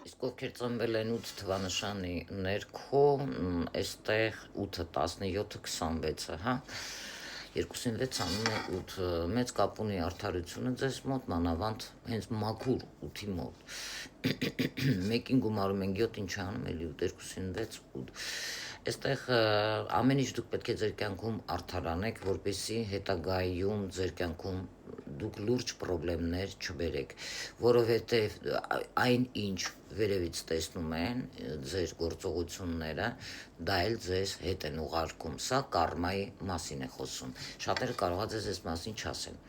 Իսկ ովքեր ծնվել են 8 թվանշանի ներքո, այստեղ 8-ը 17-ը 26-ը, հա, 26 անում է 8, մեծ կապ ունի արդարությունը ձեզ մոտ, մանավանդ հենց մաքուր 8-ի մոտ, մեկին գումարում են 7, ինչ անում էլի 8, 26, 8, այստեղ ամեն ինչ դուք պետք է ձեր կյանքում արդարանեք, որպեսզի հետագայում ձեր կյանքում դուք լուրջ պրոբլեմներ չբերեք, որովհետև այն ինչ վերևից տեսնում են ձեր գործողությունները, դա էլ ձեզ հետ են ուղարկում, սա կարմայի մասին է խոսում, շատերը կարող է ձեզ այս մասին չասեն,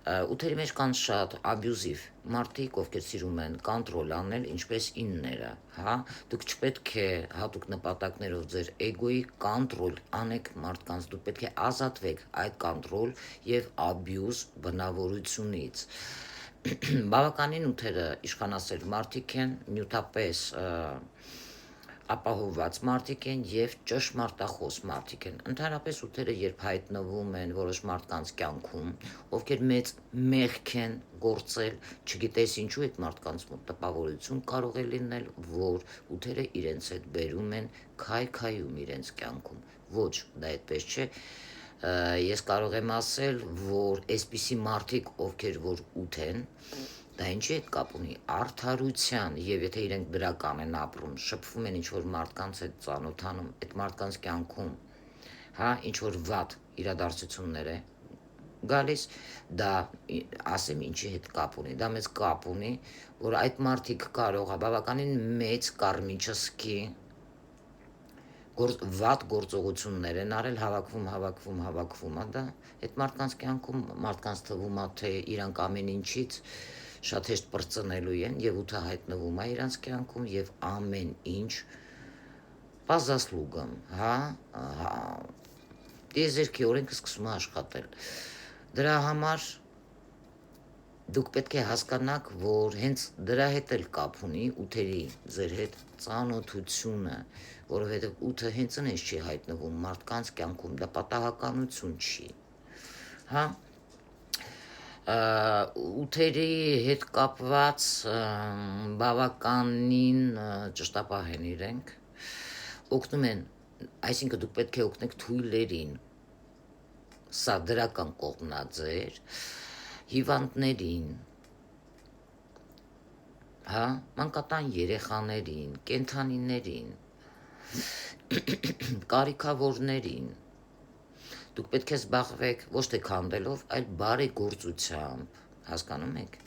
ութերի մեջ կան շատ աբյուզիվ մարդիկ, ովքեր սիրում են կոնտրոլ անել, ինչպես ինները, հա, դուք չպետք է հատուկ նպատակներով ձեր էգոյի կոնտրոլ անեք մարդկանց, դուք պետք է ազատվեք այդ կոնտրոլ եւ աբյուզ բնավորությունից, բավականին ութերը իշխանասեր մարդիկ են, նյութապես ապահովված մարդիկ են եւ ճշմարտախոս մարդիկ են, ընդհանրապես ութերը երբ հայտնվում են որոշ մարդկանց կյանքում, ովքեր մեծ մեղք են գործել, չգիտես ինչու այդ մարդկանց մոտ տպավորություն կարող է լինել, որ ութերը իրենց հետ բերում են քայքայում իրենց կյանքում, ոչ, դա այդպես չէ, ես կարող եմ ասել, որ այսպիսի մարդիկ, ովքեր որ ութ են, դա ինչի հետ կապ ունի, արդարության եւ եթե իրենք դրական են ապրում, շփվում են ինչ-որ մարդկանց հետ ծանոթանում, այդ մարդկանց կյանքում, հա, ինչ-որ վատ իրադարձություններ է գալիս, դա ասեմ ինչի հետ կապ ունի, դա մեծ կապ ունի, որ այդ մարդիկ կարող է բավականին մեծ կարմիչսկի վատ գործողություններ են արել, հավաքվում, դա այդ մարդկանց կյանքում, մարդկանց թվում է, թե իրանք ամեն ինչից շատ հեշտ պրծնելու են եւ ութը հայտնվում է իրանց կյանքում եւ ամեն ինչ պազասլուգում, հա, դեզերքի օրենքը սկսում է աշխատել, դրա համար դուք պետք է հասկանաք, որ հենց դրա հետ էլ կապ ունի ութերի ձեր հետ ծանոթությունը, որովհետև ութը հենց այնպես չի հայտնվում մարդկանց կյանքում, դա պատահականություն չի, հա, ութերի հետ կապված բավականին ճշտապահ են իրենք, օգնում են, այսինքն դուք պետք է օգնեք թույլերին, սա դրական կողմն է ձեր, հիվանդներին, հա, մանկատան երեխաներին, կենդանիներին, կարիքավորներին, դուք պետք է զբաղվեք ոչ թե քանդելով, այլ բարեգործությամբ, հասկանում եք,